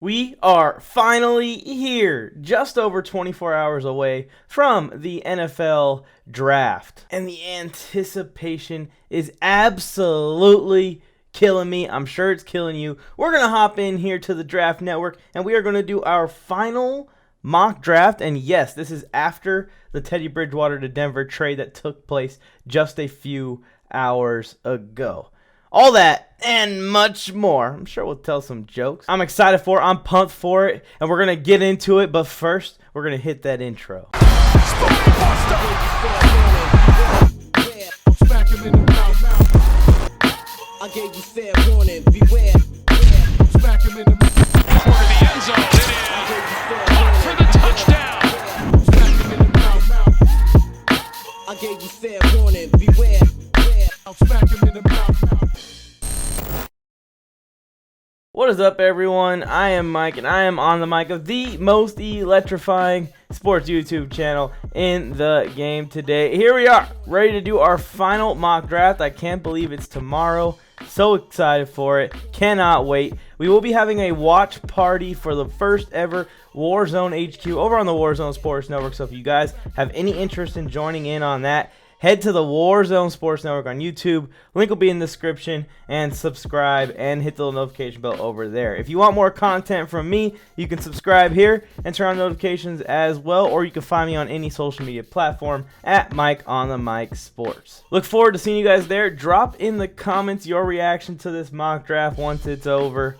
We are finally here, just over 24 hours away from the NFL draft. And the anticipation is absolutely killing me. I'm sure it's killing you. We're going to hop in here to the Draft Network, and we are going to do our final mock draft. And yes, this is after the Teddy Bridgewater to Denver trade that took place just a few hours ago. All that and much more. I'm sure we'll tell some jokes. I'm excited for it. I'm pumped for it. And we're going to get into it. But first, we're going to hit that intro. I gave you fair warning. Beware. Smack him in the toward the end zone. It is caught for the touchdown. Smack him in the mouth. I gave you fair warning. Beware. Smack him in the mouth. What is up, everyone? I am Mike, and I am on the mic of the most electrifying sports YouTube channel in the game today. Here we are, ready to do our final mock draft. I can't believe it's tomorrow. So excited for it. Cannot wait. We will be having a watch party for the first ever WARZONE HQ over on the WARZONE Sports Network. So if you guys have any interest in joining in on that, head to the WARZONE Sports Network on YouTube. Link will be in the description, and subscribe and hit the little notification bell over there. If you want more content from me, you can subscribe here and turn on notifications as well, or you can find me on any social media platform at Mike on the Mic Sports. Look forward to seeing you guys there. Drop in the comments your reaction to this mock draft once it's over.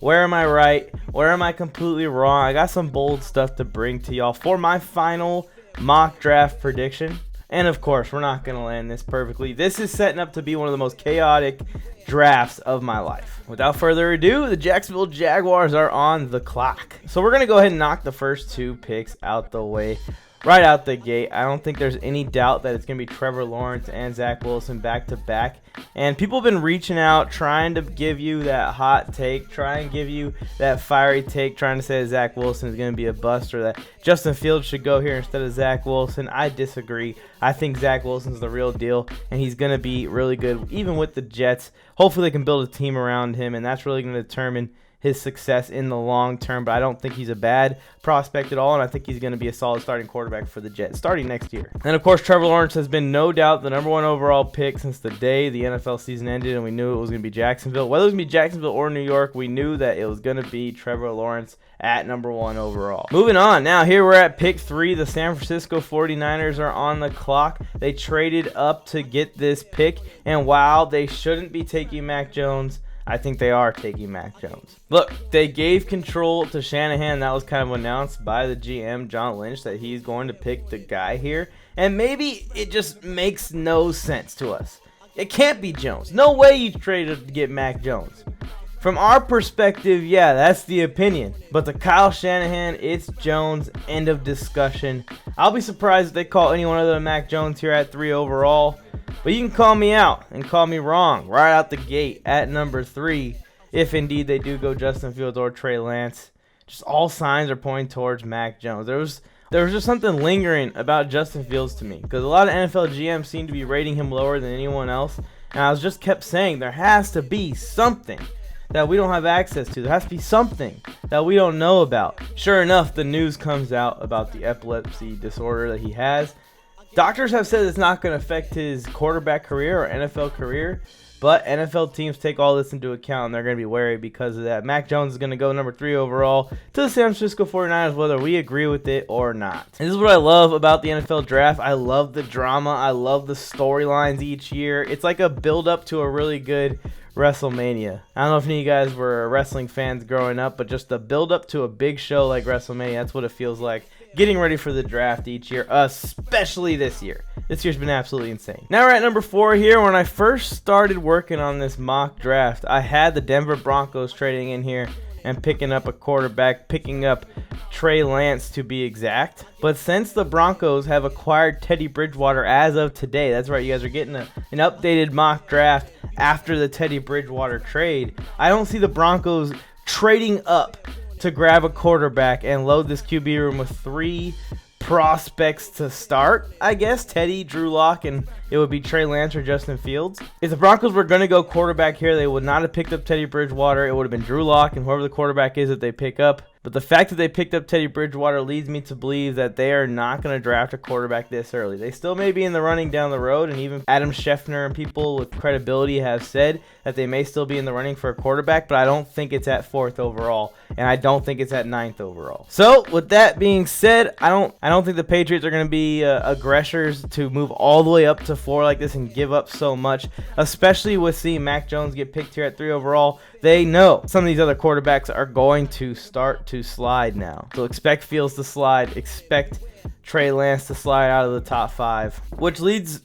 Where am I right? Where am I completely wrong? I got some bold stuff to bring to y'all for my final mock draft prediction. And of course, we're not going to land this perfectly. This is setting up to be one of the most chaotic drafts of my life. Without further ado, the Jacksonville Jaguars are on the clock. So we're going to go ahead and knock the first two picks out the way right out the gate. I don't think there's any doubt that it's going to be Trevor Lawrence and Zach Wilson back to back. And people have been reaching out, trying to give you that hot take, try and give you that fiery take, trying to say that Zach Wilson is going to be a bust or that Justin Fields should go here instead of Zach Wilson. I disagree. I think Zach Wilson's the real deal, and he's going to be really good, even with the Jets. Hopefully they can build a team around him, and that's really going to determine his success in the long term. But I don't think he's a bad prospect at all, and I think he's going to be a solid starting quarterback for the Jets starting next year. And of course, Trevor Lawrence has been no doubt the number one overall pick since the day the NFL season ended, and we knew it was going to be Jacksonville. Whether it was going to be Jacksonville or New York, we knew that it was going to be Trevor Lawrence at number one overall. Moving on, now here we're at pick 3. The San Francisco 49ers are on the clock. They traded up to get this pick, and while they shouldn't be taking Mac Jones, I think they are taking Mac Jones. Look, they gave control to Shanahan. That was kind of announced by the GM, John Lynch, that he's going to pick the guy here. And maybe it just makes no sense to us. It can't be Jones. No way you traded to get Mac Jones. From our perspective, yeah, that's the opinion. But to Kyle Shanahan, it's Jones. End of discussion. I'll be surprised if they call anyone other than Mac Jones here at 3 overall. But you can call me out and call me wrong right out the gate at number 3 if indeed they do go Justin Fields or Trey Lance. Just all signs are pointing towards Mac Jones. There was just something lingering about Justin Fields to me because a lot of NFL GMs seem to be rating him lower than anyone else. And I was just kept saying there has to be something that we don't have access to. There has to be something that we don't know about. Sure enough, the news comes out about the epilepsy disorder that he has. Doctors have said it's not going to affect his quarterback career or NFL career, but NFL teams take all this into account, and they're going to be wary because of that. Mac Jones is going to go number 3 overall to the San Francisco 49ers, whether we agree with it or not. And this is what I love about the NFL draft. I love the drama. I love the storylines each year. It's like a build-up to a really good WrestleMania. I don't know if any of you guys were wrestling fans growing up, but just the build-up to a big show like WrestleMania, that's what it feels like. Getting ready for the draft each year, especially this year. This year's been absolutely insane. Now we're at number 4 here. When I first started working on this mock draft, I had the Denver Broncos trading in here and picking up a quarterback, picking up Trey Lance to be exact. But since the Broncos have acquired Teddy Bridgewater as of today, that's right, you guys are getting an updated mock draft after the Teddy Bridgewater trade. I don't see the Broncos trading up to grab a quarterback and load this QB room with 3 prospects to start, I guess. Teddy, Drew Lock, and it would be Trey Lance or Justin Fields. If the Broncos were going to go quarterback here, they would not have picked up Teddy Bridgewater. It would have been Drew Lock and whoever the quarterback is that they pick up. But the fact that they picked up Teddy Bridgewater leads me to believe that they are not going to draft a quarterback this early. They still may be in the running down the road, and even Adam Schefter and people with credibility have said that they may still be in the running for a quarterback, but I don't think it's at 4th overall, and I don't think it's at 9th overall. So, with that being said, I don't think the Patriots are going to be aggressors to move all the way up to 4 like this and give up so much, especially with seeing Mac Jones get picked here at 3 overall. They know some of these other quarterbacks are going to start to slide now. So expect Fields to slide. Expect Trey Lance to slide out of the top 5. Which leads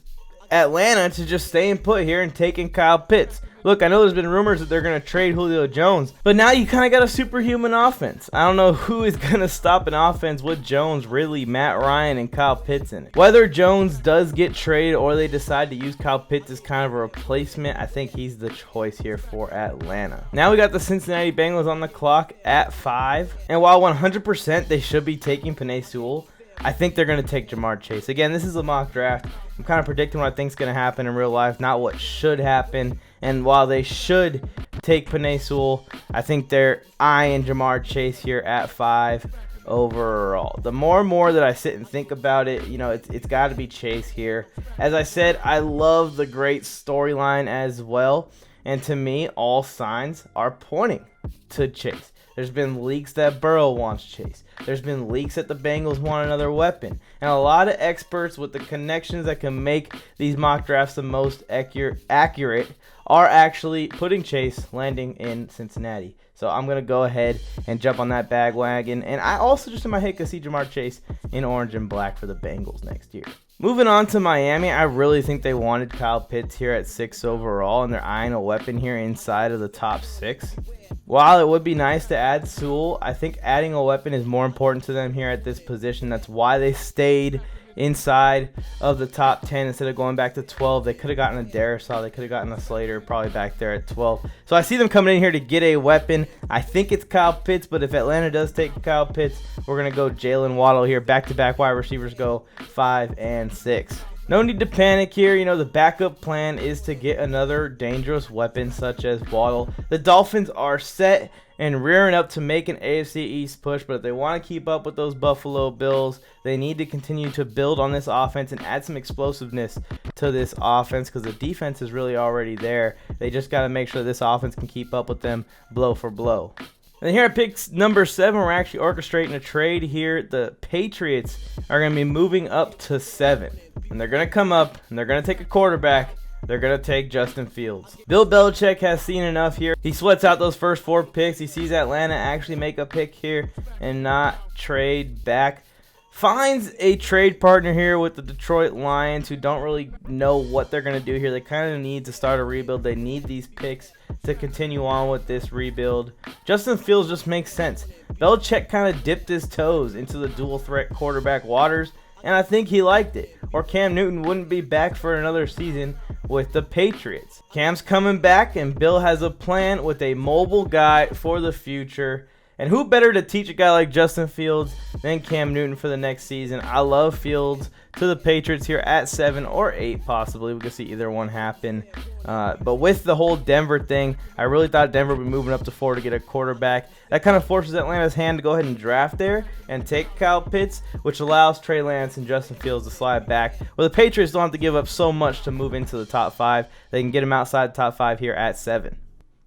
Atlanta to just staying put here and taking Kyle Pitts. Look, I know there's been rumors that they're going to trade Julio Jones, but now you kind of got a superhuman offense. I don't know who is going to stop an offense with Jones, really, Matt Ryan, and Kyle Pitts in it. Whether Jones does get traded or they decide to use Kyle Pitts as kind of a replacement, I think he's the choice here for Atlanta. Now we got the Cincinnati Bengals on the clock at 5, and while 100% they should be taking Penei Sewell, I think they're going to take Jamar Chase. Again, this is a mock draft. I'm kind of predicting what I think is going to happen in real life, not what should happen. And while they should take Penei Sewell, I think they're eyeing Jamar Chase here at 5 overall. The more and more that I sit and think about it, you know, it's got to be Chase here. As I said, I love the great storyline as well. And to me, all signs are pointing to Chase. There's been leaks that Burrow wants Chase. There's been leaks that the Bengals want another weapon. And a lot of experts with the connections that can make these mock drafts the most accurate are actually putting Chase landing in Cincinnati. So I'm going to go ahead and jump on that bandwagon. And I also just in my head could see Jamar Chase in orange and black for the Bengals next year. Moving on to Miami, I really think they wanted Kyle Pitts here at 6 overall, and they're eyeing a weapon here inside of the top 6. While it would be nice to add Sewell, I think adding a weapon is more important to them here at this position. That's why they stayed inside of the top 10 instead of going back to 12. They could have gotten a Darisaw. They could have gotten a Slater probably back there at 12. So I see them coming in here to get a weapon. I think it's Kyle Pitts, but if Atlanta does take Kyle Pitts, we're going to go Jaylen Waddle here. Back-to-back wide receivers go 5 and 6. No need to panic here. You know, the backup plan is to get another dangerous weapon such as Waddle. The Dolphins are set and rearing up to make an AFC East push, but if they want to keep up with those Buffalo Bills, they need to continue to build on this offense and add some explosiveness to this offense because the defense is really already there. They just got to make sure this offense can keep up with them blow for blow. And here at pick number 7, we're actually orchestrating a trade here. The Patriots are going to be moving up to 7. And they're going to come up, and they're going to take a quarterback. They're going to take Justin Fields. Bill Belichick has seen enough here. He sweats out those first 4 picks. He sees Atlanta actually make a pick here and not trade back. Finds a trade partner here with the Detroit Lions who don't really know what they're going to do here. They kind of need to start a rebuild. They need these picks to continue on with this rebuild. Justin Fields just makes sense. Belichick kind of dipped his toes into the dual threat quarterback waters, and I think he liked it. Or Cam Newton wouldn't be back for another season with the Patriots. Cam's coming back, and Bill has a plan with a mobile guy for the future. And who better to teach a guy like Justin Fields than Cam Newton for the next season? I love Fields to the Patriots here at 7 or 8 possibly. We could see either one happen. But with the whole Denver thing, I really thought Denver would be moving up to 4 to get a quarterback. That kind of forces Atlanta's hand to go ahead and draft there and take Kyle Pitts, which allows Trey Lance and Justin Fields to slide back. Well, the Patriots don't have to give up so much to move into the top 5. They can get him outside the top 5 here at 7.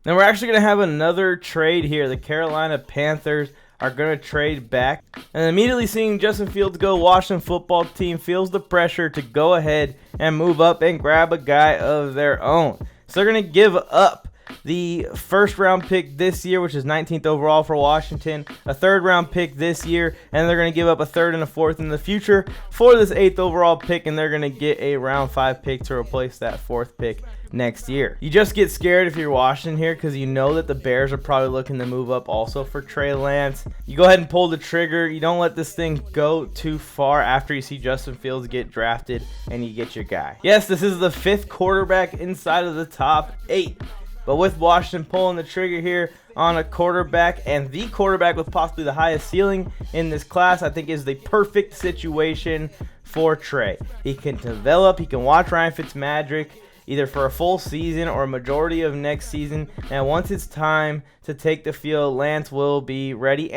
Then we're actually going to have another trade here. The Carolina Panthers are going to trade back. And immediately seeing Justin Fields go, Washington football team feels the pressure to go ahead and move up and grab a guy of their own. So they're going to give up the first-round pick this year, which is 19th overall for Washington, a third-round pick this year, and they're going to give up a third and a fourth in the future for this 8th overall pick, and they're going to get a round 5 pick to replace that 4th pick next year. You just get scared if you're Washington here because you know that the Bears are probably looking to move up also for Trey Lance. You go ahead and pull the trigger. You don't let this thing go too far after you see Justin Fields get drafted and you get your guy. Yes, this is the 5th quarterback inside of the top 8. But with Washington pulling the trigger here on a quarterback, and the quarterback with possibly the highest ceiling in this class, I think is the perfect situation for Trey. He can develop, he can watch Ryan Fitzmagic either for a full season or a majority of next season, and once it's time to take the field, Lance will be ready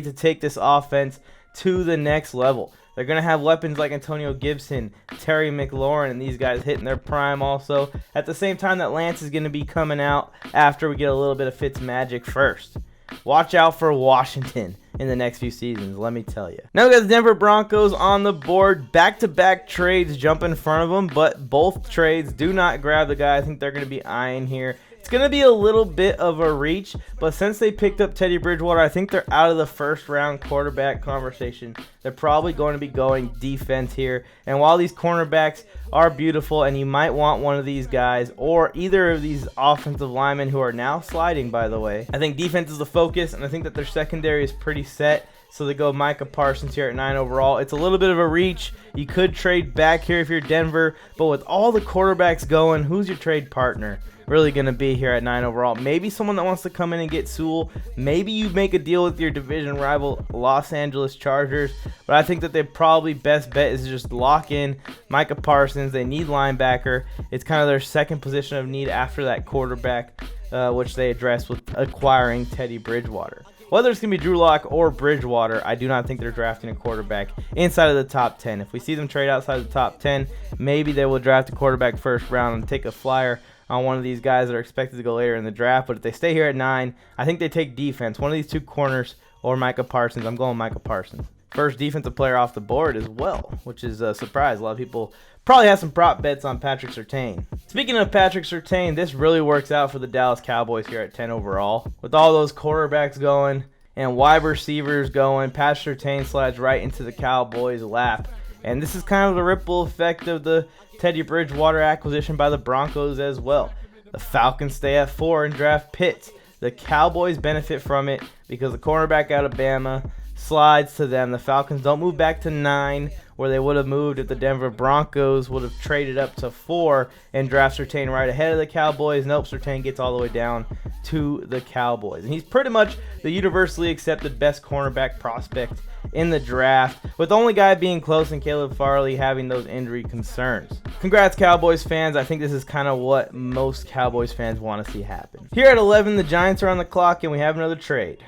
to take this offense to the next level. They're going to have weapons like Antonio Gibson, Terry McLaurin, and these guys hitting their prime also. At the same time that Lance is going to be coming out after we get a little bit of Fitzmagic first. Watch out for Washington in the next few seasons, let me tell you. Now we got the Denver Broncos on the board. Back-to-back trades jump in front of them, but both trades do not grab the guy I think they're going to be eyeing here. It's going to be a little bit of a reach, but since they picked up Teddy Bridgewater, I think they're out of the first-round quarterback conversation. They're probably going to be going defense here. And while these cornerbacks are beautiful, and you might want one of these guys or either of these offensive linemen who are now sliding, by the way, I think defense is the focus, and I think that their secondary is pretty set. So they go Micah Parsons here at 9 overall. It's a little bit of a reach. You could trade back here if you're Denver, but with all the quarterbacks going, who's your trade partner really going to be here at 9 overall? Maybe someone that wants to come in and get Sewell. Maybe you make a deal with your division rival Los Angeles Chargers, but I think that they probably best bet is just lock in Micah Parsons. They need linebacker. It's kind of their second position of need after that quarterback, which they addressed with acquiring Teddy Bridgewater. Whether it's going to be Drew Lock or Bridgewater, I do not think they're drafting a quarterback inside of the top 10. If we see them trade outside of the top 10, maybe they will draft a quarterback first round and take a flyer on one of these guys that are expected to go later in the draft. But if they stay here at 9, I think they take defense. One of these two corners or Micah Parsons. I'm going Micah Parsons. First defensive player off the board as well, which is a surprise. A lot of people probably have some prop bets on Patrick Surtain. Speaking of Patrick Surtain, this really works out for the Dallas Cowboys here at 10 overall. With all those quarterbacks going and wide receivers going, Patrick Surtain slides right into the Cowboys' lap. And this is kind of the ripple effect of the Teddy Bridgewater acquisition by the Broncos as well. The Falcons stay at 4 and draft Pitts. The Cowboys benefit from it because the cornerback out of Bama slides to them. The Falcons don't move back to 9 where they would have moved if the Denver Broncos would have traded up to 4 and draft Surtain right ahead of the Cowboys. Nope, Surtain gets all the way down to the Cowboys. And he's pretty much the universally accepted best cornerback prospect in the draft, with the only guy being close and Caleb Farley having those injury concerns. Congrats, Cowboys fans. I think this is kind of what most Cowboys fans want to see happen. Here at 11, the Giants are on the clock, and we have another trade.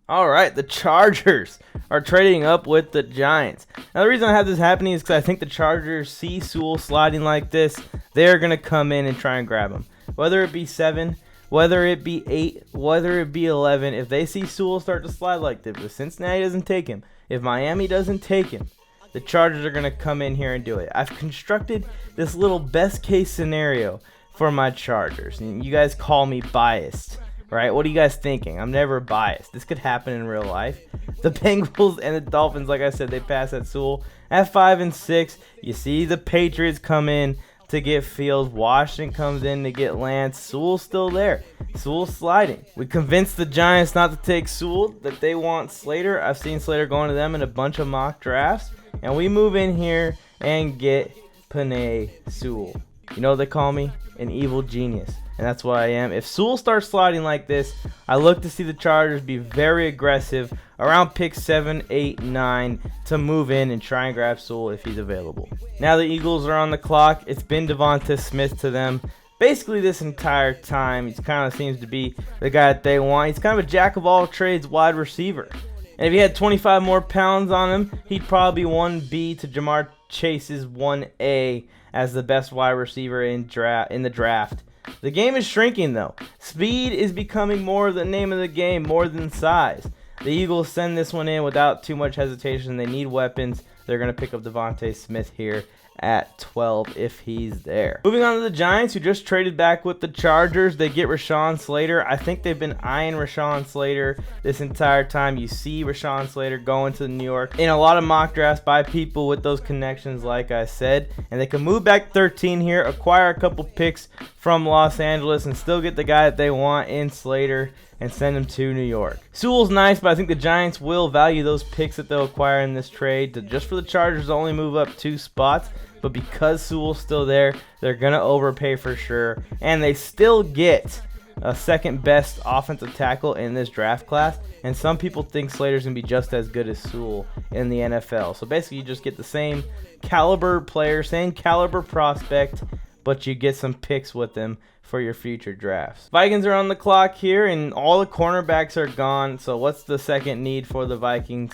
All right, the Chargers are trading up with the Giants. Now, the reason I have this happening is because I think the Chargers see Sewell sliding like this. They're going to come in and try and grab him. Whether it be 7, whether it be 8, whether it be 11, if they see Sewell start to slide like this, if Cincinnati doesn't take him, if Miami doesn't take him, the Chargers are going to come in here and do it. I've constructed this little best case scenario for my Chargers. And you guys call me biased. Right? What are you guys thinking? I'm never biased. This could happen in real life. The Bengals and the Dolphins, like I said, they pass at Sewell. At 5 and 6, you see the Patriots come in to get Fields. Washington comes in to get Lance. Sewell's still there. Sewell's sliding. We convinced the Giants not to take Sewell, that they want Slater. I've seen Slater going to them in a bunch of mock drafts. And we move in here and get Penei Sewell. You know what they call me? An evil genius. And that's what I am. If Sewell starts sliding like this, I look to see the Chargers be very aggressive around pick 7, 8, 9 to move in and try and grab Sewell if he's available. Now the Eagles are on the clock. It's been Devonta Smith to them basically this entire time. He kind of seems to be the guy that they want. He's kind of a jack of all trades wide receiver. And if he had 25 more pounds on him, he'd probably be 1B to Jamar Chase's 1A as the best wide receiver in the draft. The game is shrinking, though. Speed is becoming more the name of the game, more than size. The Eagles send this one in without too much hesitation. They need weapons. They're going to pick up Devonta Smith here at 12 if he's there. Moving on to the Giants, who just traded back with the Chargers. They get Rashawn Slater. I think they've been eyeing Rashawn Slater this entire time. You see Rashawn Slater going to New York in a lot of mock drafts by people with those connections, like I said. And they can move back 13 here, acquire a couple picks from Los Angeles, and still get the guy that they want in Slater and send him to New York. Sewell's nice, but I think the Giants will value those picks that they'll acquire in this trade just for the Chargers to only move up 2 spots. But because Sewell's still there, they're going to overpay for sure. And they still get second best offensive tackle in this draft class, and some people think Slater's going to be just as good as Sewell in the NFL. So basically you just get the same caliber player, same caliber prospect, but you get some picks with them for your future drafts. Vikings are on the clock here, and all the cornerbacks are gone. So what's the second need for the Vikings?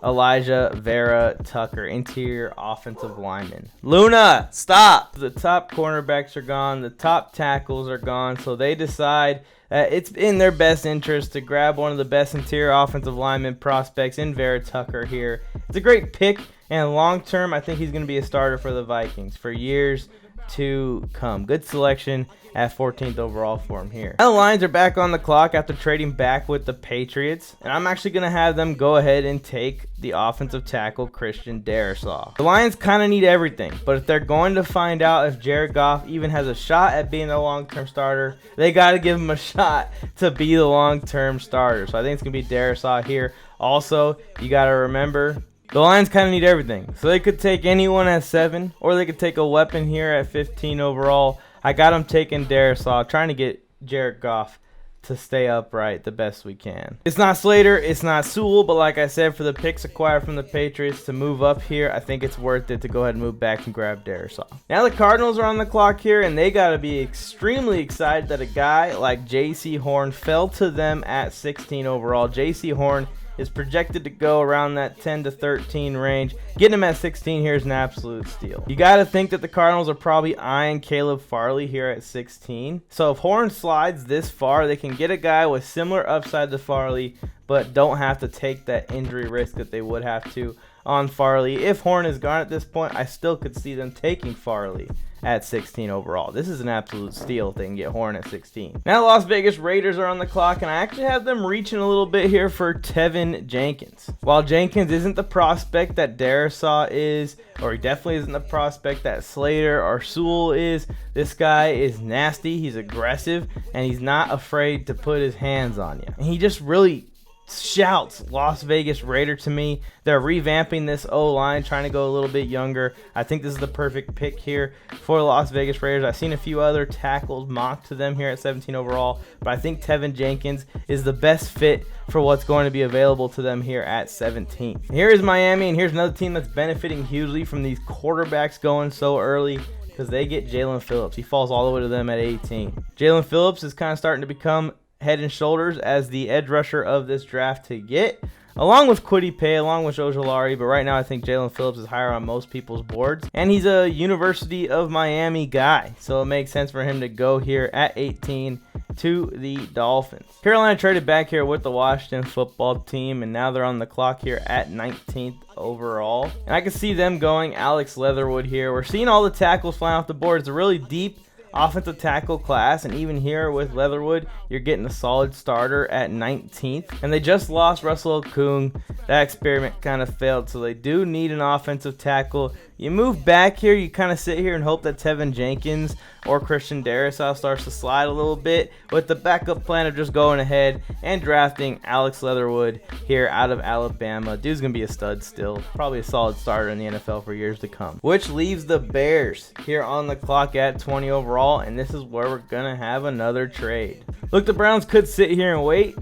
Elijah Vera Tucker, interior offensive lineman. Luna, stop! The top cornerbacks are gone. The top tackles are gone. So they decide that it's in their best interest to grab one of the best interior offensive lineman prospects in Vera Tucker here. It's a great pick, and long term, I think he's going to be a starter for the Vikings for years to come. Good selection at 14th overall for him here. Now the Lions are back on the clock after trading back with the Patriots, and I'm actually going to have them go ahead and take the offensive tackle Christian Darrisaw. The Lions kind of need everything, but if they're going to find out if Jared Goff even has a shot at being a long-term starter, they got to give him a shot to be the long-term starter. So I think it's going to be Darrisaw here. Also, you got to remember, the Lions kind of need everything. So they could take anyone at 7, or they could take a weapon here at 15 overall. I got them taking Darrisaw, trying to get Jared Goff to stay upright the best we can. It's not Slater, it's not Sewell, but like I said, for the picks acquired from the Patriots to move up here, I think it's worth it to go ahead and move back and grab Darrisaw. Now the Cardinals are on the clock here, and they got to be extremely excited that a guy like J.C. Horn fell to them at 16 overall. J.C. Horn is projected to go around that 10 to 13 range. Getting him at 16 here is an absolute steal. You got to think that the Cardinals are probably eyeing Caleb Farley here at 16. So if Horn slides this far, they can get a guy with similar upside to Farley, but don't have to take that injury risk that they would have to on Farley. If Horn is gone at this point, I still could see them taking Farley at 16 overall. This is an absolute steal if they can get Horn at 16. Now the Las Vegas Raiders are on the clock, and I actually have them reaching a little bit here for Tevin Jenkins. While Jenkins isn't the prospect that Darrisaw is, or he definitely isn't the prospect that Slater or Sewell is, this guy is nasty, he's aggressive, and he's not afraid to put his hands on you. And he just really shouts Las Vegas Raider to me. They're revamping this O-line, trying to go a little bit younger. I think this is the perfect pick here for the Las Vegas Raiders. I've seen a few other tackles mocked to them here at 17 overall, but I think Tevin Jenkins is the best fit for what's going to be available to them here at 17. Here is Miami, and here's another team that's benefiting hugely from these quarterbacks going so early, because they get Jaylen Phillips. He falls all the way to them at 18. Jaylen Phillips is kind of starting to become head and shoulders as the edge rusher of this draft to get, along with Kwity Paye, along with Ojulari, but right now I think Jaylen Phillips is higher on most people's boards, and he's a University of Miami guy, so it makes sense for him to go here at 18 to the Dolphins. Carolina traded back here with the Washington football team, and now they're on the clock here at 19th overall, and I can see them going Alex Leatherwood here. We're seeing all the tackles flying off the board. It's a really deep offensive tackle class, and even here with Leatherwood, you're getting a solid starter at 19th. And they just lost Russell Okung. That experiment kind of failed, so they do need an offensive tackle. You move back here, you kind of sit here and hope that Tevin Jenkins or Christian Darrisaw starts to slide a little bit, with the backup plan of just going ahead and drafting Alex Leatherwood here out of Alabama. Dude's going to be a stud still, probably a solid starter in the NFL for years to come. Which leaves the Bears here on the clock at 20 overall, and this is where we're going to have another trade. Look, the Browns could sit here and wait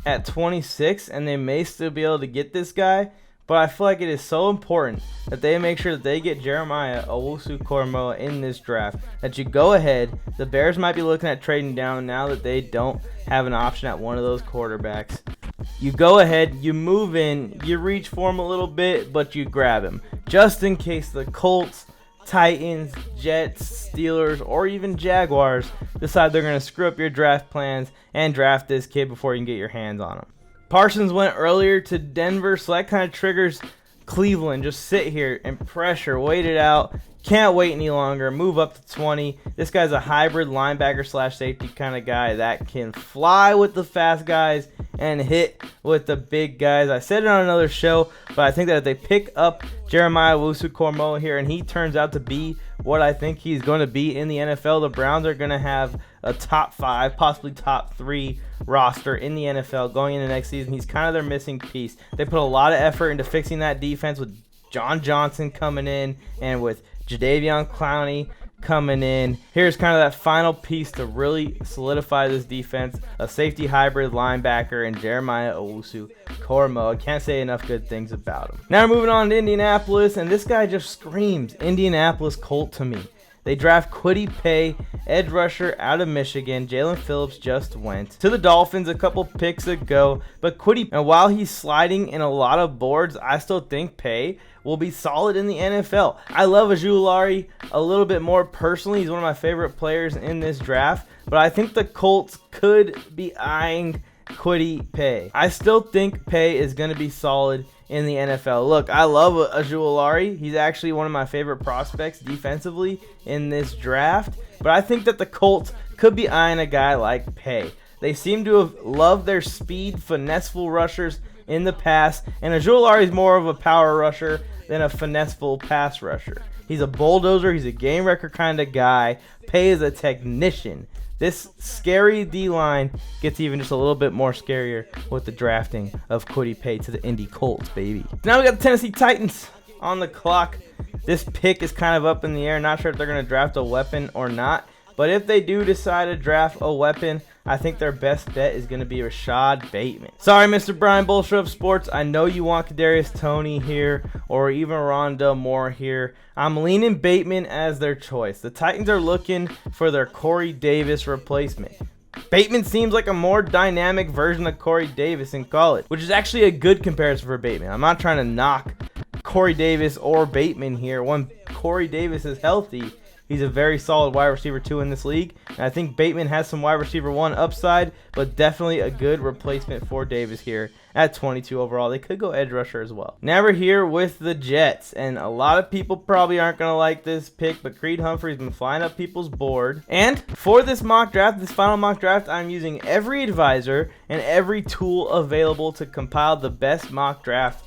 at 26, and they may still be able to get this guy, but I feel like it is so important that they make sure that they get Jeremiah Owusu-Koramoah in this draft, that you go ahead. The Bears might be looking at trading down now that they don't have an option at one of those quarterbacks. You go ahead, you move in, you reach for him a little bit, but you grab him, just in case the Colts, Titans, Jets, Steelers, or even Jaguars decide they're going to screw up your draft plans and draft this kid before you can get your hands on him. Parsons went earlier to Denver, so that kind of triggers Cleveland. Just sit here and pressure, wait it out. Can't wait any longer. Move up to 20. This guy's a hybrid linebacker / safety kind of guy that can fly with the fast guys and hit with the big guys. I said it on another show, but I think that if they pick up Jeremiah Owusu-Koramoah here and he turns out to be what I think he's going to be in the NFL, the Browns are going to have a top 5, possibly top 3 roster in the NFL going into next season. He's kind of their missing piece. They put a lot of effort into fixing that defense with John Johnson coming in and with Jadeveon Clowney coming in. Here's kind of that final piece to really solidify this defense. A safety hybrid linebacker in Jeremiah Owusu-Koramoah. I can't say enough good things about him. Now we're moving on to Indianapolis, and this guy just screams Indianapolis Colt to me. They draft Kwity Paye, edge rusher out of Michigan. Jaylen Phillips just went to the Dolphins a couple picks ago. But Kwity, and while he's sliding in a lot of boards, I still think Paye will be solid in the NFL. I love Ojulari a little bit more personally. He's one of my favorite players in this draft. But I think the Colts could be eyeing Kwity Paye. I still think Paye is going to be solid in the NFL. Look, I love Ojulari. He's actually one of my favorite prospects defensively in this draft. But I think that the Colts could be eyeing a guy like Paye. They seem to have loved their speed, finesseful rushers in the past. And Ojulari is more of a power rusher than a finesseful pass rusher. He's a bulldozer. He's a game record kind of guy. Paye is a technician. This scary D-line gets even just a little bit more scarier with the drafting of Kwity Paye to the Indy Colts, baby. Now we got the Tennessee Titans on the clock. This pick is kind of up in the air. Not sure if they're going to draft a weapon or not. But if they do decide to draft a weapon, I think their best bet is going to be Rashad Bateman. Sorry, Mr. Brian Bullshit of Sports. I know you want Kadarius Toney here or even Rondale Moore here. I'm leaning Bateman as their choice. The Titans are looking for their Corey Davis replacement. Bateman seems like a more dynamic version of Corey Davis in college, which is actually a good comparison for Bateman. I'm not trying to knock Corey Davis or Bateman here. When Corey Davis is healthy, he's a very solid wide receiver 2 in this league. And I think Bateman has some wide receiver 1 upside, but definitely a good replacement for Davis here at 22 overall. They could go edge rusher as well. Now we're here with the Jets, and a lot of people probably aren't going to like this pick, but Creed Humphrey's been flying up people's board. And for this mock draft, this final mock draft, I'm using every advisor and every tool available to compile the best mock draft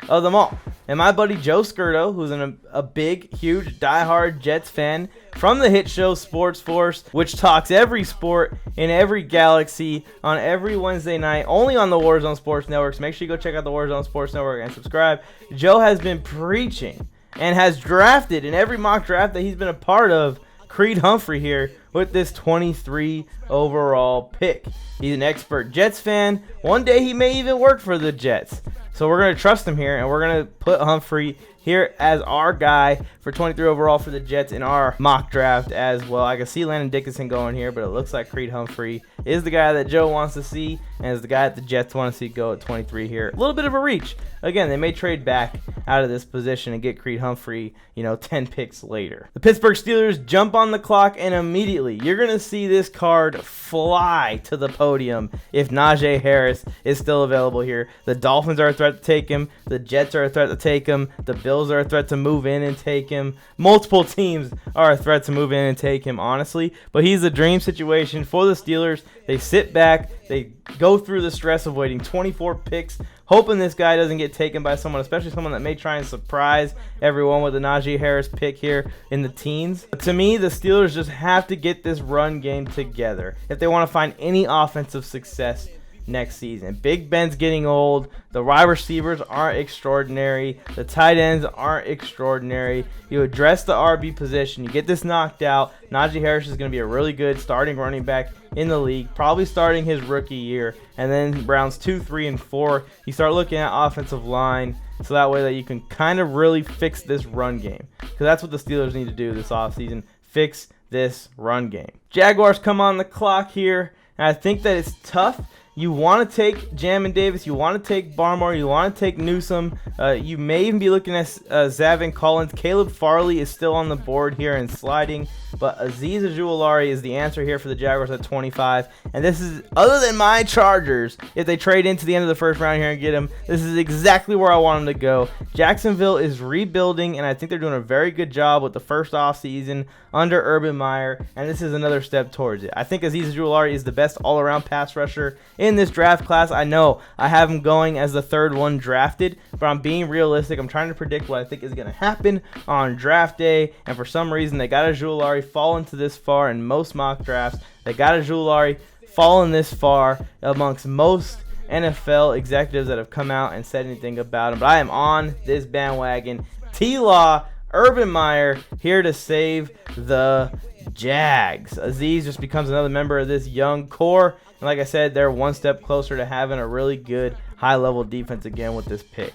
of them all. And my buddy Joe Scurto, who's a big, huge, diehard Jets fan from the hit show Sports Force, which talks every sport in every galaxy on every Wednesday night, only on the Warzone Sports Network. So make sure you go check out the Warzone Sports Network and subscribe. Joe has been preaching and has drafted in every mock draft that he's been a part of Creed Humphrey here with this 23 overall pick. He's an expert Jets fan. One day he may even work for the Jets. So we're going to trust him here, and we're going to put Humphrey here as our guy for 23 overall for the Jets in our mock draft as well. I can see Landon Dickinson going here, but it looks like Creed Humphrey is the guy that Joe wants to see and is the guy that the Jets want to see go at 23 here. A little bit of a reach. Again, they may trade back out of this position and get Creed Humphrey, 10 picks later. The Pittsburgh Steelers jump on the clock, and immediately you're going to see this card fly to the podium if Najee Harris is still available here. The Dolphins are a threat to take him. The Jets are a threat to take him. The Bills are a threat to move in and take him. Multiple teams are a threat to move in and take him, honestly. But he's a dream situation for the Steelers. They sit back. They go through the stress of waiting 24 picks, hoping this guy doesn't get taken by someone, especially someone that may try and surprise everyone with the Najee Harris pick here in the teens. But to me, the Steelers just have to get this run game together if they want to find any offensive success next season. Big Ben's getting old. The wide receivers aren't extraordinary. The tight ends aren't extraordinary. You address the RB position. You get this knocked out. Najee Harris is going to be a really good starting running back in the league, probably starting his rookie year. And then rounds 2, 3, and 4, you start looking at offensive line, so that way that you can kind of really fix this run game. Because that's what the Steelers need to do this offseason. Fix this run game. Jaguars come on the clock here, and I think that it's tough. You want to take Jamin Davis. You want to take Barmore. You want to take Newsome. You may even be looking at Zaven Collins. Caleb Farley is still on the board here and sliding. But Azeez Ojulari is the answer here for the Jaguars at 25. And this is, other than my Chargers, if they trade into the end of the first round here and get him, this is exactly where I want him to go. Jacksonville is rebuilding, and I think they're doing a very good job with the first offseason under Urban Meyer. And this is another step towards it. I think Azeez Ojulari is the best all-around pass rusher in this draft class. I know I have him going as the third one drafted, but I'm being realistic. I'm trying to predict what I think is going to happen on draft day, and for some reason they got Ojulari falling to this far in most mock drafts. They got Ojulari falling this far amongst most NFL executives that have come out and said anything about him. But I am on this bandwagon. T-Law Urban Meyer here to save the Jags. Aziz just becomes another member of this young core. And like I said, they're one step closer to having a really good high-level defense again with this pick.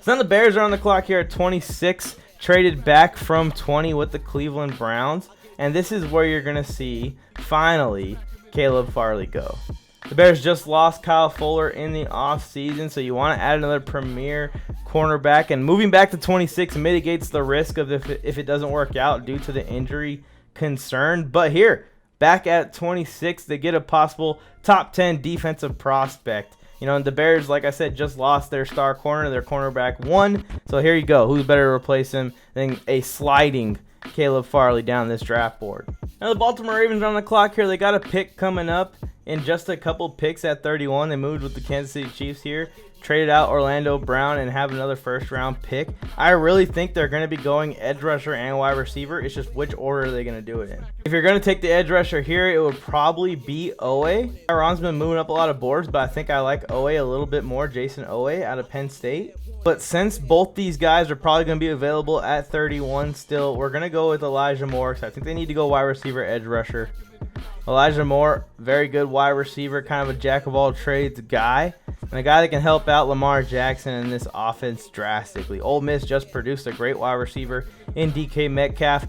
So then the Bears are on the clock here at 26, traded back from 20 with the Cleveland Browns. And this is where you're going to see, finally, Caleb Farley go. The Bears just lost Kyle Fuller in the offseason, so you want to add another premier cornerback. And moving back to 26 mitigates the risk of if it doesn't work out due to the injury concern. But here, back at 26, they get a possible top 10 defensive prospect. You know, and the Bears, like I said, just lost their star corner, their cornerback 1. So here you go. Who's better to replace him than a sliding Caleb Farley down this draft board? Now the Baltimore Ravens are on the clock here. They got a pick coming up in just a couple picks at 31. They moved with the Kansas City Chiefs here, traded out Orlando Brown, and have another first-round pick. I really think they're going to be going edge rusher and wide receiver. It's just which order are they going to do it in. If you're going to take the edge rusher here, it would probably be Owe. Ron's been moving up a lot of boards, but I think I like Owe a little bit more, Jason Owe out of Penn State. But since both these guys are probably going to be available at 31 still, we're going to go with Elijah Moore. So I think they need to go wide receiver, edge rusher. Elijah Moore, very good wide receiver, kind of a jack-of-all-trades guy, and a guy that can help out Lamar Jackson in this offense drastically. Ole Miss just produced a great wide receiver in DK Metcalf.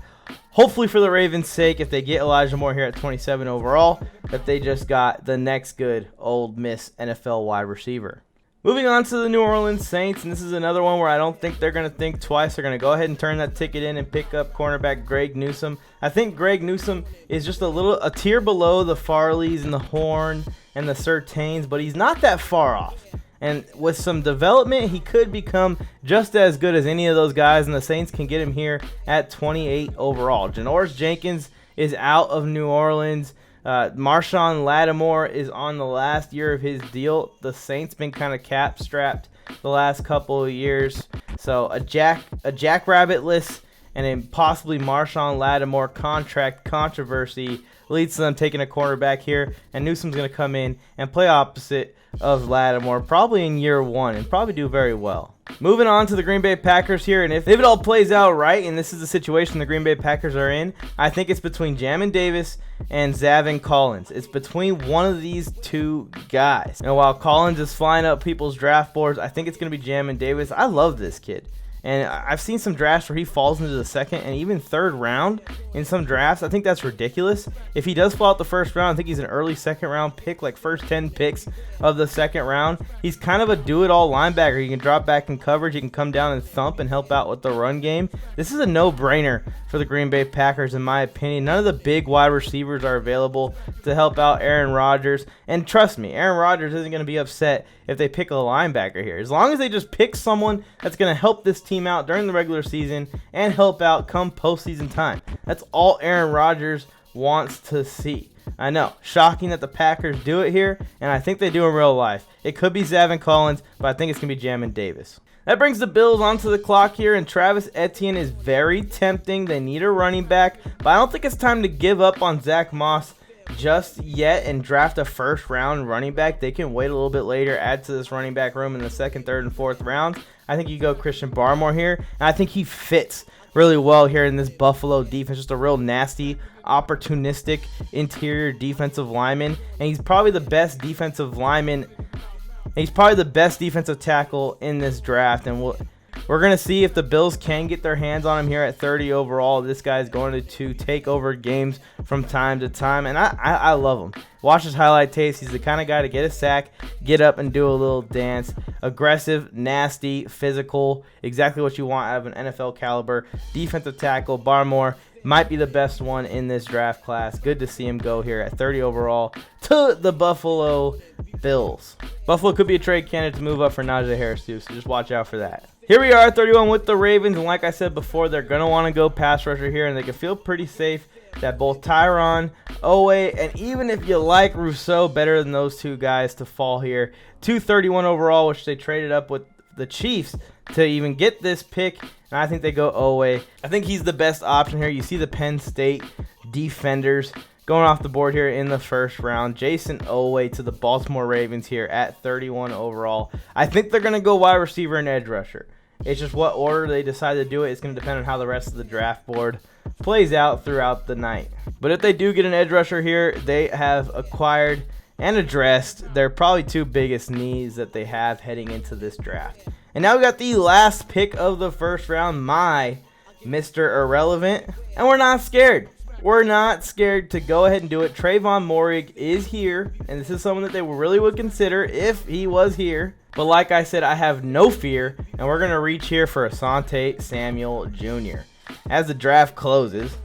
Hopefully for the Ravens' sake, if they get Elijah Moore here at 27 overall, that they just got the next good Ole Miss NFL wide receiver. Moving on to the New Orleans Saints, and this is another one where I don't think they're going to think twice. They're going to go ahead and turn that ticket in and pick up cornerback Greg Newsome. I think Greg Newsome is just a tier below the Farleys and the Horn and the Surtains, but he's not that far off. And with some development, he could become just as good as any of those guys, and the Saints can get him here at 28 overall. Janoris Jenkins is out of New Orleans. Marshawn Lattimore is on the last year of his deal. The Saints been kind of cap-strapped the last couple of years. So a jackrabbit-less and a possibly Marshawn Lattimore contract controversy leads to them taking a cornerback here. And Newsome's going to come in and play opposite of Lattimore probably in year 1 and probably do very well. Moving on to the Green Bay Packers here, and if it all plays out right, and this is the situation the Green Bay Packers are in, I think it's between Jamin Davis and Zaven Collins. It's between one of these two guys. And while Collins is flying up people's draft boards, I think it's going to be Jamin Davis. I love this kid. And I've seen some drafts where he falls into the second and even third round in some drafts. I think that's ridiculous. If he does fall out the first round, I think he's an early second round pick, like first 10 picks of the second round. He's kind of a do-it-all linebacker. He can drop back in coverage. He can come down and thump and help out with the run game. This is a no-brainer for the Green Bay Packers, in my opinion. None of the big wide receivers are available to help out Aaron Rodgers. And trust me, Aaron Rodgers isn't going to be upset if they pick a linebacker here. As long as they just pick someone that's going to help this team out during the regular season and help out come postseason time. That's all Aaron Rodgers wants to see. I know, shocking that the Packers do it here, and I think they do in real life. It could be Zaven Collins, but I think it's going to be Jamin Davis. That brings the Bills onto the clock here, and Travis Etienne is very tempting. They need a running back, but I don't think it's time to give up on Zach Moss just yet and draft a first round running back. They can wait a little bit later, add to this running back room in the second, third, and fourth rounds. I think you go Christian Barmore here, and I think he fits really well here in this Buffalo defense. Just a real nasty, opportunistic interior defensive lineman, and he's probably the best defensive lineman. He's probably the best defensive tackle in this draft, and we're going to see if the Bills can get their hands on him here at 30 overall. This guy's going to take over games from time to time, and I love him. Watch his highlight tapes. He's the kind of guy to get a sack, get up, and do a little dance. Aggressive, nasty, physical, exactly what you want out of an NFL caliber defensive tackle. Barmore might be the best one in this draft class. Good to see him go here at 30 overall to the Buffalo Bills. Buffalo could be a trade candidate to move up for Najee Harris too, so just watch out for that. Here we are at 31 with the Ravens, and like I said before, they're going to want to go pass rusher here, and they can feel pretty safe that both Tyron, Owe, and even if you like Rousseau better than those two guys to fall here, 231 overall, which they traded up with the Chiefs to even get this pick, and I think they go Owe. I think he's the best option here. You see the Penn State defenders going off the board here in the first round. Jason Owe to the Baltimore Ravens here at 31 overall. I think they're going to go wide receiver and edge rusher. It's just what order they decide to do it. It's going to depend on how the rest of the draft board plays out throughout the night. But if they do get an edge rusher here, they have acquired and addressed their probably two biggest needs that they have heading into this draft. And now we got the last pick of the first round, my Mr. Irrelevant. And we're not scared. We're not scared to go ahead and do it. Trayvon Moehrig is here, and this is someone that they really would consider if he was here. But like I said, I have no fear, and we're going to reach here for Asante Samuel Jr. As the draft closes,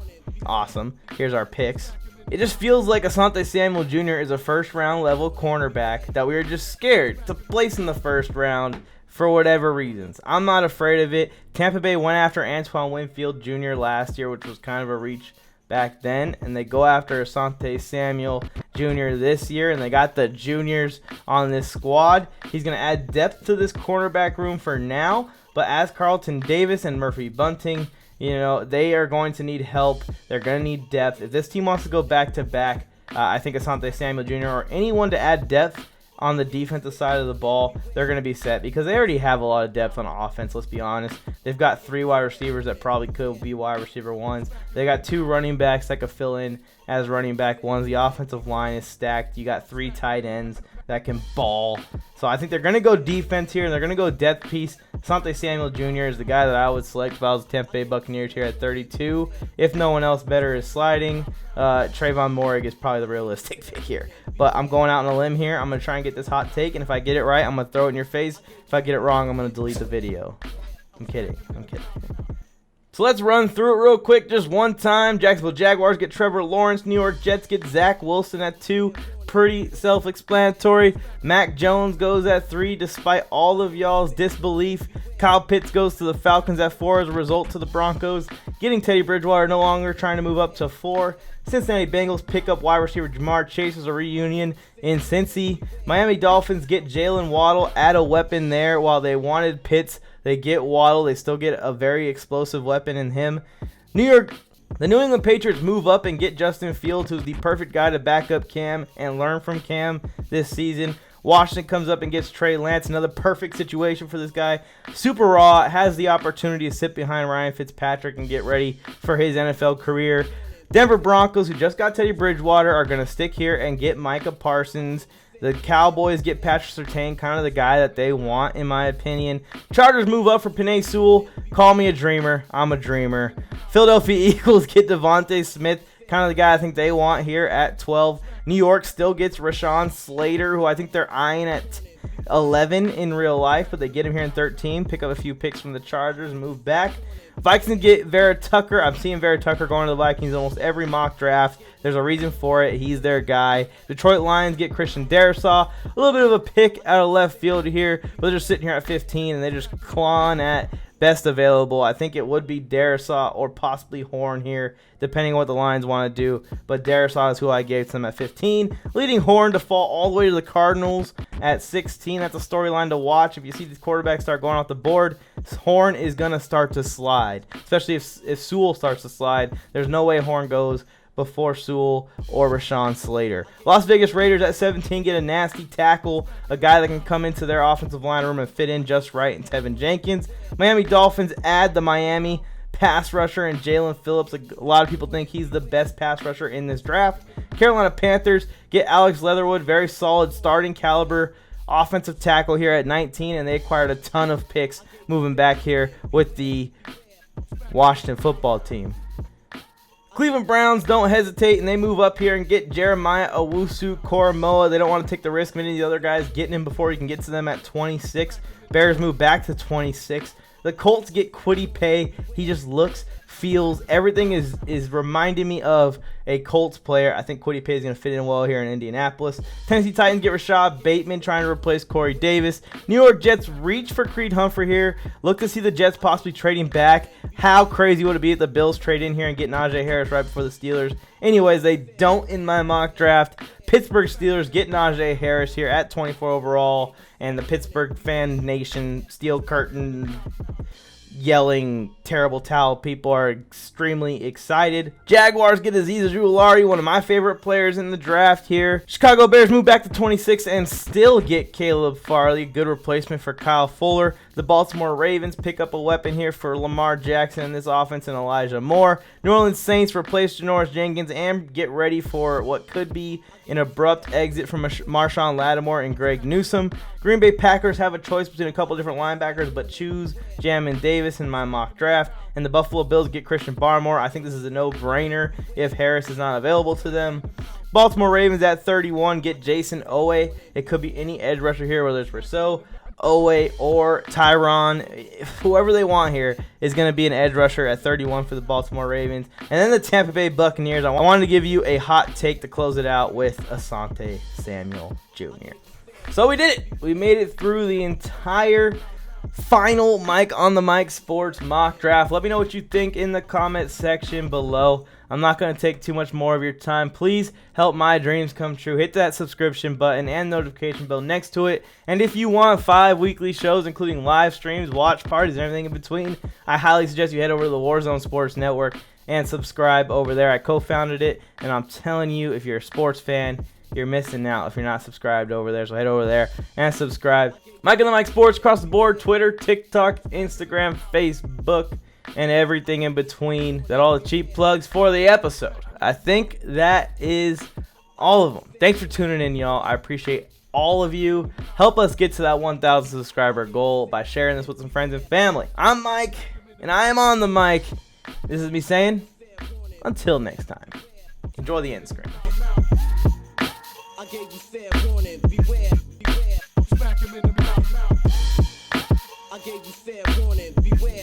awesome, here's our picks. It just feels like Asante Samuel Jr. is a first-round level cornerback that we are just scared to place in the first round for whatever reasons. I'm not afraid of it. Tampa Bay went after Antoine Winfield Jr. last year, which was kind of a reach back then, and they go after Asante Samuel Jr. this year, and they got the juniors on this squad. He's going to add depth to this cornerback room for now, but as Carlton Davis and Murphy Bunting, you know, they are going to need help. They're going to need depth. If this team wants to go back-to-back, I think Asante Samuel Jr. or anyone to add depth on the defensive side of the ball, they're going to be set because they already have a lot of depth on offense, let's be honest. They've got 3 wide receivers that probably could be wide receiver ones. They got 2 running backs that could fill in as running back ones. The offensive line is stacked. You got 3 tight ends that can ball. So I think they're going to go defense here, and they're going to go depth piece. Asante Samuel Jr. is the guy that I would select if I was the Tampa Bay Buccaneers here at 32. If no one else better is sliding, Trayvon Moehrig is probably the realistic pick here. But I'm going out on a limb here. I'm going to try and get this hot take, and if I get it right, I'm going to throw it in your face. If I get it wrong, I'm going to delete the video. I'm kidding. So let's run through it real quick just one time. Jacksonville Jaguars get Trevor Lawrence. New York Jets get Zach Wilson at 2. Pretty self-explanatory. Mac Jones goes at 3 despite all of y'all's disbelief. Kyle Pitts goes to the Falcons at 4 as a result to the Broncos. Getting Teddy Bridgewater no longer trying to move up to 4. Cincinnati Bengals pick up wide receiver Jamar Chase as a reunion in Cincy. Miami Dolphins get Jaylen Waddle, add a weapon there. While they wanted Pitts, they get Waddle. They still get a very explosive weapon in him. The New England Patriots move up and get Justin Fields, who's the perfect guy to back up Cam and learn from Cam this season. Washington comes up and gets Trey Lance, another perfect situation for this guy. Super raw, has the opportunity to sit behind Ryan Fitzpatrick and get ready for his NFL career. Denver Broncos, who just got Teddy Bridgewater, are going to stick here and get Micah Parsons. The Cowboys get Patrick Surtain, kind of the guy that they want, in my opinion. Chargers move up for Penei Sewell. Call me a dreamer. I'm a dreamer. Philadelphia Eagles get Devontae Smith, kind of the guy I think they want here at 12. New York still gets Rashawn Slater, who I think they're eyeing at 11 in real life, but they get him here in 13. Pick up a few picks from the Chargers and move back. Vikings get Vera Tucker. I'm seeing Vera Tucker going to the Vikings almost every mock draft. There's a reason for it. He's their guy. Detroit Lions get Christian Darrisaw. A little bit of a pick out of left field here, but they're just sitting here at 15, and they're just clawing at best available. I think it would be Darrisaw or possibly Horn here, depending on what the Lions want to do. But Darrisaw is who I gave to them at 15. Leading Horn to fall all the way to the Cardinals at 16. That's a storyline to watch. If you see these quarterbacks start going off the board, Horn is going to start to slide, especially if Sewell starts to slide. There's no way Horn goes before Sewell or Rashawn Slater. Las Vegas Raiders at 17 get a nasty tackle, a guy that can come into their offensive line room and fit in just right in Tevin Jenkins. Miami Dolphins add the Miami pass rusher and Jaylen Phillips. A lot of people think he's the best pass rusher in this draft. Carolina Panthers get Alex Leatherwood, very solid starting caliber offensive tackle here at 19, and they acquired a ton of picks moving back here with the Washington football team. Cleveland Browns don't hesitate, and they move up here and get Jeremiah Owusu-Koramoah. They don't want to take the risk of any of the other guys getting him before he can get to them at 26. Bears move back to 26. The Colts get Kwity Paye. He just looks, feels, everything is reminding me of a Colts player. I think Kwity Paye is going to fit in well here in Indianapolis. Tennessee Titans get Rashad Bateman, trying to replace Corey Davis. New York Jets reach for Creed Humphrey here. Look to see the Jets possibly trading back. How crazy would it be if the Bills trade in here and get Najee Harris right before the Steelers? Anyways, they don't in my mock draft. Pittsburgh Steelers get Najee Harris here at 24 overall. And the Pittsburgh fan nation, Steel Curtain, yelling terrible towel. People are extremely excited. Jaguars get Azeez Ojulari, one of my favorite players in the draft here. Chicago Bears move back to 26 and still get Caleb Farley, good replacement for Kyle Fuller. The Baltimore Ravens pick up a weapon here for Lamar Jackson in this offense and Elijah Moore. New Orleans Saints replace Janoris Jenkins and get ready for what could be an abrupt exit from Marshawn Lattimore and Greg Newsome. Green Bay Packers have a choice between a couple different linebackers, but choose Jamin Davis in my mock draft. And the Buffalo Bills get Christian Barmore. I think this is a no-brainer if Harris is not available to them. Baltimore Ravens at 31 get Jason Owe. It could be any edge rusher here, whether it's Rousseau, Owe, or Tyron. Whoever they want here is going to be an edge rusher at 31 for the Baltimore Ravens. And then the Tampa Bay Buccaneers. I wanted to give you a hot take to close it out with Asante Samuel Jr. So we did it. We made it through the entire final Mike on the Mic Sports mock draft. Let me know what you think in the comment section below. I'm not going to take too much more of your time. Please help my dreams come true. Hit that subscription button and notification bell next to it. And if you want 5 weekly shows, including live streams, watch parties, and everything in between, I highly suggest you head over to the WARZONE Sports Network and subscribe over there. I co-founded it, and I'm telling you, if you're a sports fan, you're missing out if you're not subscribed over there. So head over there and subscribe. Mike on the Mic Sports across the board: Twitter, TikTok, Instagram, Facebook, and everything in between. Got all the cheap plugs for the episode. I think that is all of them. Thanks for tuning in, y'all. I appreciate all of you. Help us get to that 1,000 subscriber goal by sharing this with some friends and family. I'm Mike, and I am on the mic. This is me saying, until next time, enjoy the end screen. I gave you fair warning, beware, beware. Smack him in the mouth. I gave you fair warning, beware.